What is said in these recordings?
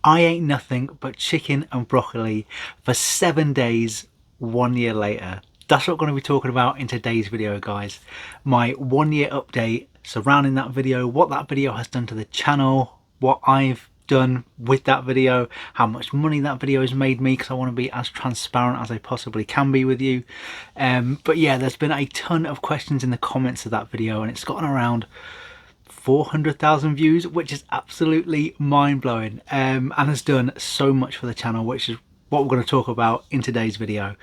I ate nothing but chicken and broccoli for 7 days 1 year later. That's what I'm going to be talking about in today's video, guys. My 1 year update surrounding that video, what that video has done to the channel, what I've done with that video, how much money that video has made me, because I want to be as transparent as I possibly can be with you. But yeah, there's been a ton of questions in the comments of that video, and it's gotten around 400,000 views, which is absolutely mind-blowing, and has done so much for the channel, which is what we're going to talk about in today's video.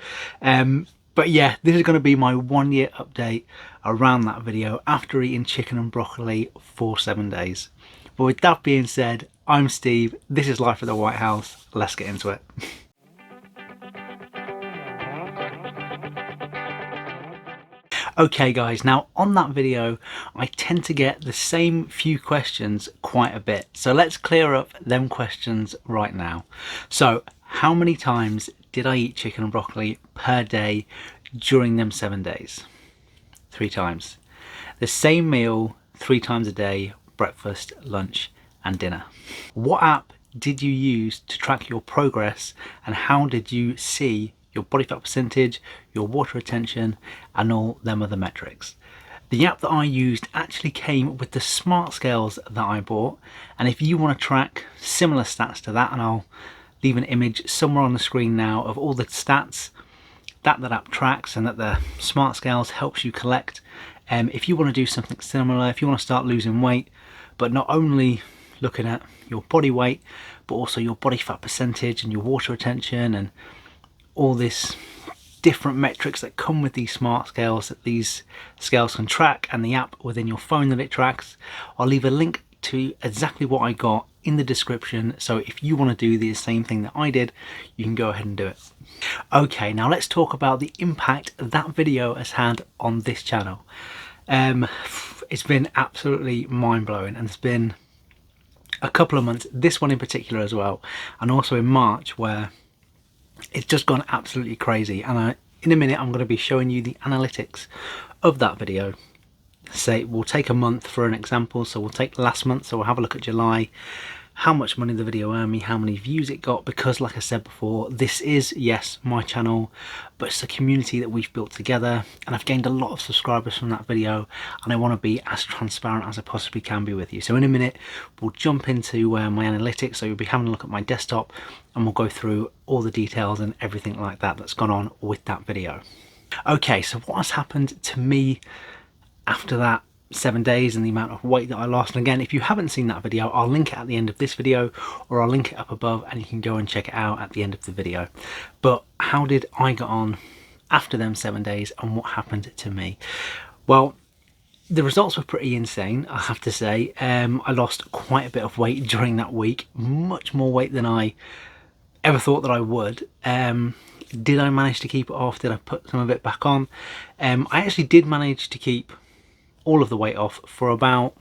But yeah, this is going to be my 1 year update around that video after eating chicken and broccoli for 7 days. But with that being said, I'm Steve, this is Life at the White House, let's get into it. Okay guys, now on that video I tend to get the same few questions quite a bit, so let's clear up them questions right now. So how many times did I eat chicken and broccoli per day during them 7 days? 3 times. The same meal 3 times a day, breakfast, lunch and dinner. What app did you use to track your progress, and how did you see your body fat percentage, your water retention and all them other metrics? The app that I used actually came with the smart scales that I bought, and if you want to track similar stats to that, and I'll leave an image somewhere on the screen now of all the stats that app tracks and that the smart scales helps you collect. If you want to do something similar, if you want to start losing weight, but not only looking at your body weight, but also your body fat percentage and your water retention and all this different metrics that come with these smart scales that these scales can track, and the app within your phone that it tracks, I'll leave a link to exactly what I got in the description, so if you want to do the same thing that I did, you can go ahead and do it. Okay, now let's talk about the impact that video has had on this channel. It's been absolutely mind-blowing, and it's been a couple of months, this one in particular as well, and also in March, where it's just gone absolutely crazy. And in a minute I'm going to be showing you the analytics of that video. Say we'll take a month for an example, so we'll take last month, so we'll have a look at July, how much money the video earned me, how many views it got, because like I said before, this is, yes, my channel, but it's a community that we've built together, and I've gained a lot of subscribers from that video, and I want to be as transparent as I possibly can be with you. So in a minute we'll jump into my analytics, so you'll be having a look at my desktop, and we'll go through all the details and everything like that that's gone on with that video. Okay, so what has happened to me after that 7 days and the amount of weight that I lost? And again, if you haven't seen that video, I'll link it at the end of this video, or I'll link it up above and you can go and check it out at the end of the video. But how did I get on after them 7 days, and what happened to me? Well, the results were pretty insane, I have to say. I lost quite a bit of weight during that week, much more weight than I ever thought that I would. Did I manage to keep it off? Did I put some of it back on? I actually did manage to keep all of the weight off for about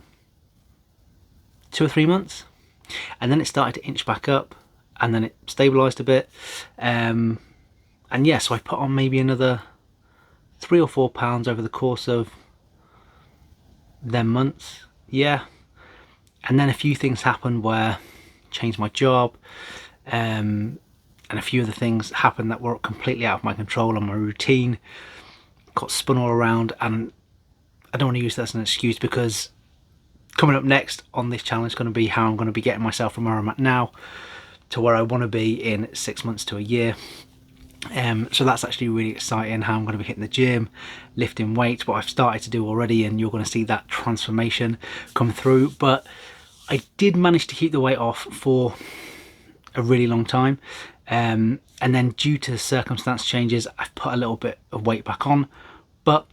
2 or 3 months, and then it started to inch back up, and then it stabilized a bit, and yeah, so I put on maybe another 3 or 4 pounds over the course of them months, yeah. And then a few things happened where I changed my job, and a few other things happened that were completely out of my control, and my routine got spun all around. And I don't want to use that as an excuse, because coming up next on this channel is going to be how I'm going to be getting myself from where I'm at now to where I want to be in 6 months to a year. So that's actually really exciting, how I'm going to be hitting the gym, lifting weights, what I've started to do already, and you're going to see that transformation come through. But I did manage to keep the weight off for a really long time, and then due to circumstance changes, I've put a little bit of weight back on, but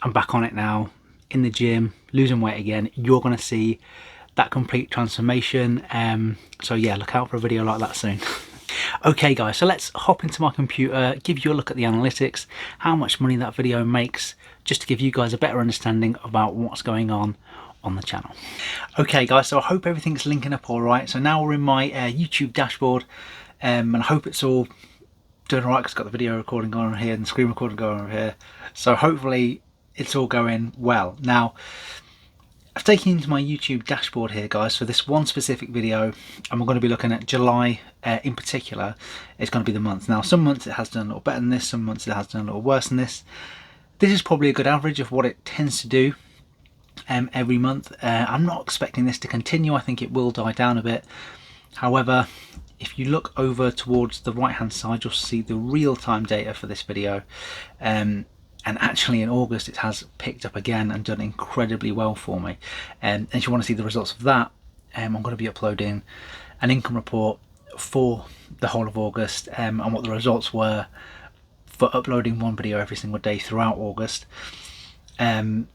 I'm back on it now, in the gym, losing weight again. You're going to see that complete transformation. So yeah, look out for a video like that soon. Okay guys, so let's hop into my computer, give you a look at the analytics, how much money that video makes, just to give you guys a better understanding about what's going on the channel. Okay guys, so I hope everything's linking up all right. So now we're in my YouTube dashboard, and I hope it's all doing all right, because I've got the video recording going on here and the screen recording going on here. So hopefully it's all going well. Now, I've taken you to my YouTube dashboard here, guys, for this one specific video, and we're going to be looking at July in particular. It's going to be the month. Now, some months it has done a little better than this, some months it has done a little worse than this. This is probably a good average of what it tends to do every month. I'm not expecting this to continue. I think it will die down a bit. However, if you look over towards the right hand side, you'll see the real-time data for this video. And actually in August it has picked up again and done incredibly well for me. And if you want to see the results of that, I'm going to be uploading an income report for the whole of August and what the results were for uploading one video every single day throughout August. And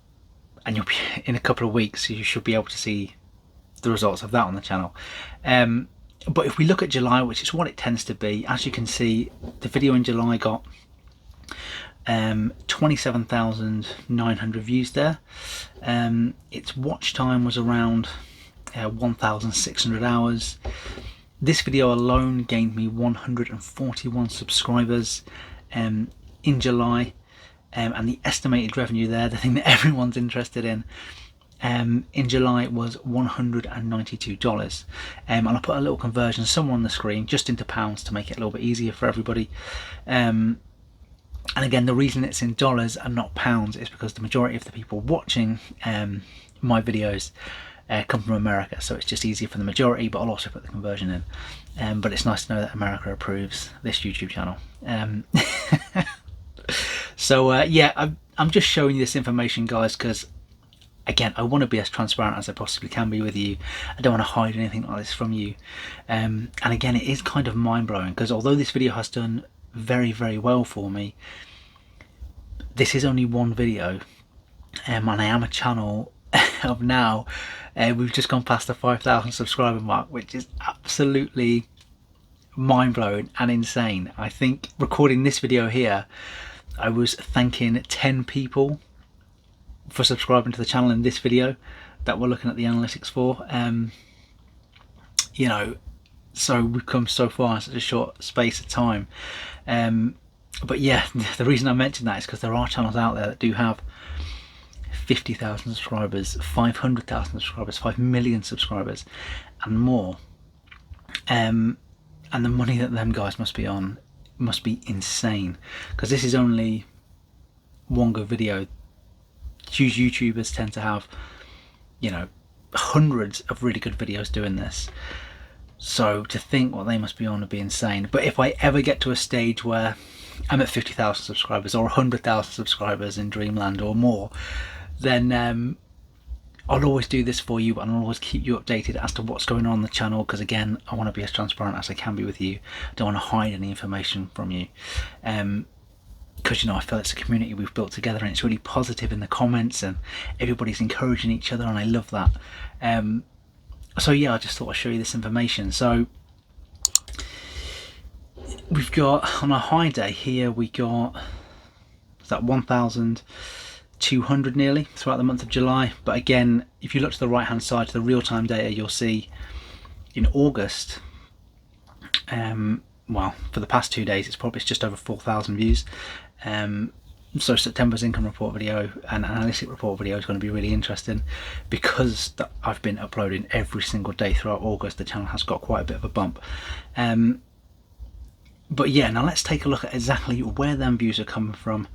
you'll be in a couple of weeks, so you should be able to see the results of that on the channel. But if we look at July, which is what it tends to be, as you can see, the video in July got 27,900 views there. Its watch time was around 1,600 hours. This video alone gained me 141 subscribers in July, and the estimated revenue there, the thing that everyone's interested in July, was $192. And I'll put a little conversion somewhere on the screen just into pounds to make it a little bit easier for everybody. And again, the reason it's in dollars and not pounds is because the majority of the people watching my videos come from America, so it's just easier for the majority, but I'll also put the conversion in. But it's nice to know that America approves this YouTube channel. So yeah, I'm just showing you this information, guys, because again, I want to be as transparent as I possibly can be with you. I don't want to hide anything like this from you. And again, it is kind of mind-blowing, because although this video has done very, very well for me, this is only one video, and I am a channel of now, we've just gone past the 5,000 subscriber mark, which is absolutely mind-blowing and insane. I think recording this video here, I was thanking 10 people for subscribing to the channel in this video that we're looking at the analytics for. You know, so we've come so far in such a short space of time. But yeah, the reason I mention that is because there are channels out there that do have 50,000 subscribers, 500,000 subscribers, 5 million subscribers and more. And the money that them guys must be on must be insane, because this is only one good video. Huge YouTubers tend to have, you know, hundreds of really good videos doing this. So to think what they must be on would be insane. But if I ever get to a stage where I'm at 50,000 subscribers or 100,000 subscribers in Dreamland or more, then I'll always do this for you, and I'll always keep you updated as to what's going on the channel, because again, I want to be as transparent as I can be with you. I don't want to hide any information from you. Because, you know, I feel it's a community we've built together, and it's really positive in the comments, and everybody's encouraging each other, and I love that. So yeah, I just thought I'd show you this information. So we've got, on a high day here, we got that 1,200 nearly throughout the month of July. But again, if you look to the right hand side to the real-time data, you'll see in August, well, for the past 2 days, it's just over 4,000 views. So September's income report video and analytic report video is going to be really interesting, because I've been uploading every single day throughout August. The channel has got quite a bit of a bump. But yeah, now let's take a look at exactly where them views are coming from,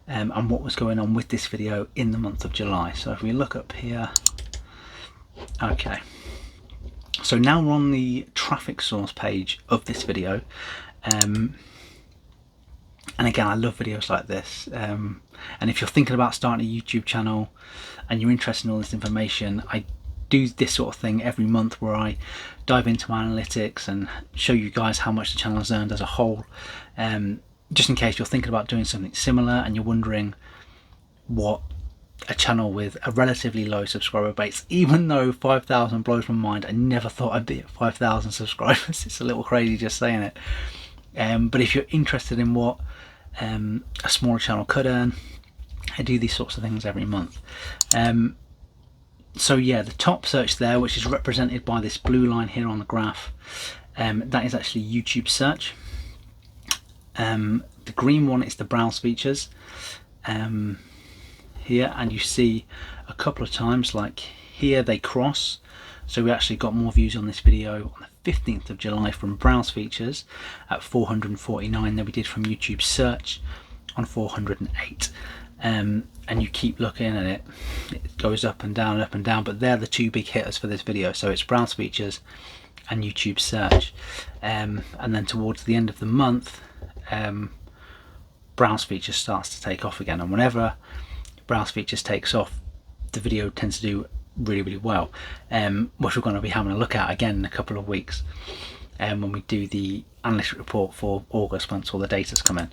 and what was going on with this video in the month of July. So if we look up here, okay, so now we're on the traffic source page of this video. And again, I love videos like this, and if you're thinking about starting a YouTube channel and you're interested in all this information, I do this sort of thing every month where I dive into my analytics and show you guys how much the channel has earned as a whole, just in case you're thinking about doing something similar and you're wondering what a channel with a relatively low subscriber base, even though 5,000 blows my mind. I never thought I'd be at 5,000 subscribers. It's a little crazy just saying it. But if you're interested in what a smaller channel could earn, I do these sorts of things every month. So yeah, the top search there, which is represented by this blue line here on the graph, that is actually YouTube search. The green one is the browse features here, and you see a couple of times, like here they cross. So we actually got more views on this video on the 15th of July from browse features at 449 than we did from YouTube search on 408. And you keep looking and it goes up and down, but they're the two big hitters for this video. So it's browse features and YouTube search. And then towards the end of the month, browse features starts to take off again. And whenever browse features takes off, the video tends to do really well, which we're going to be having a look at again in a couple of weeks when we do the analytic report for August once all the data's come in.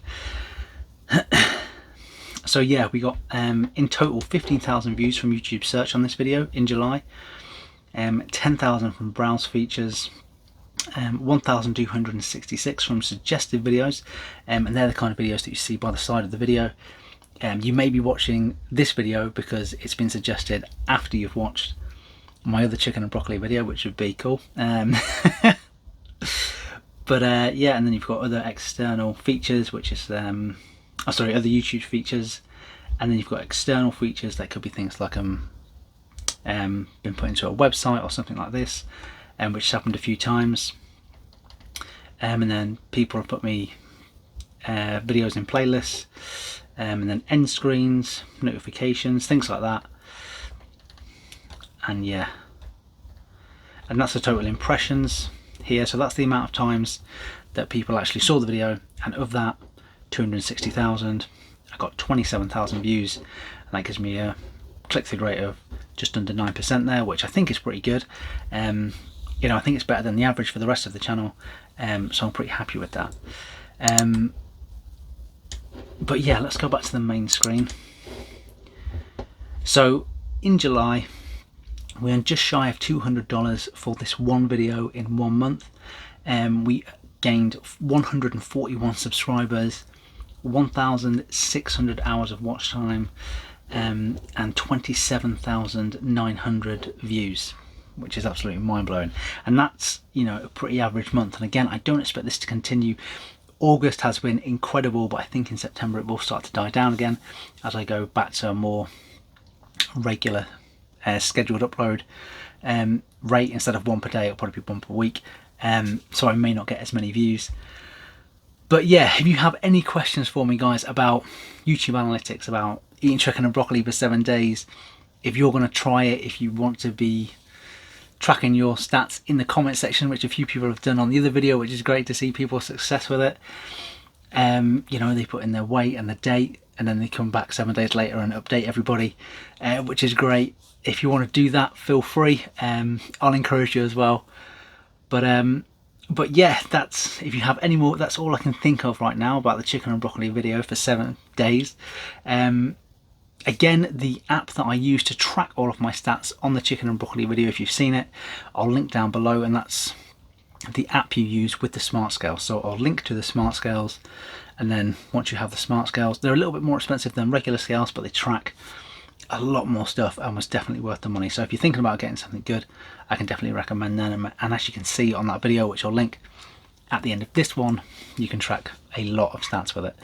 So yeah, we got in total 15,000 views from YouTube search on this video in July, 10,000 from browse features, 1,266 from suggested videos, and they're the kind of videos that you see by the side of the video. You may be watching this video because it's been suggested after you've watched my other chicken and broccoli video, which would be cool. But yeah, and then you've got other external features, which is other YouTube features, and then you've got external features that could be things like been put into a website or something like this, which has happened a few times. And then people have put me videos in playlists. And then end screens, notifications, things like that. And yeah, and that's the total impressions here. So that's the amount of times that people actually saw the video, and of that 260,000, I got 27,000 views, and that gives me a click-through rate of just under 9% there, which I think is pretty good. You know, I think it's better than the average for the rest of the channel, so I'm pretty happy with that. But yeah, let's go back to the main screen. So in July, we earned just shy of $200 for this one video in 1 month. We gained 141 subscribers, 1,600 hours of watch time, and 27,900 views, which is absolutely mind-blowing. And that's, you know, a pretty average month. And again, I don't expect this to continue. August has been incredible, but I think in September it will start to die down again as I go back to a more regular scheduled upload rate. Instead of one per day, it'll probably be one per week, so I may not get as many views. But yeah, if you have any questions for me, guys, about YouTube analytics, about eating chicken and broccoli for 7 days, if you're going to try it, if you want to be tracking your stats in the comment section, which a few people have done on the other video, which is great to see people's success with it. You know, they put in their weight and the date, and then they come back 7 days later and update everybody, which is great. If you want to do that, feel free. I'll encourage you as well. But yeah, that's, if you have any more, that's all I can think of right now about the chicken and broccoli video for 7 days. Again, the app that I use to track all of my stats on the chicken and broccoli video, if you've seen it, I'll link down below, and that's the app you use with the smart scale. So I'll link to the smart scales, and then once you have the smart scales, they're a little bit more expensive than regular scales, but they track a lot more stuff and was definitely worth the money. So if you're thinking about getting something good, I can definitely recommend them. And as you can see on that video, which I'll link at the end of this one, you can track a lot of stats with it.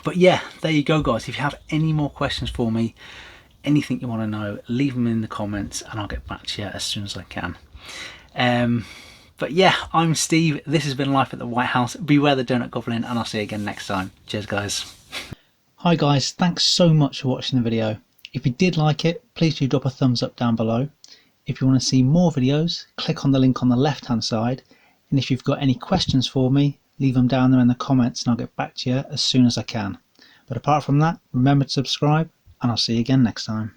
But yeah, there you go, guys. If you have any more questions for me, anything you want to know, leave them in the comments and I'll get back to you as soon as I can. But yeah, I'm Steve. This has been Life at the White House. Beware the Donut Goblin, and I'll see you again next time. Cheers, guys. Hi guys, thanks so much for watching the video. If you did like it, please do drop a thumbs up down below. If you want to see more videos, click on the link on the left hand side. And if you've got any questions for me, leave them down there in the comments and I'll get back to you as soon as I can. But apart from that, remember to subscribe, and I'll see you again next time.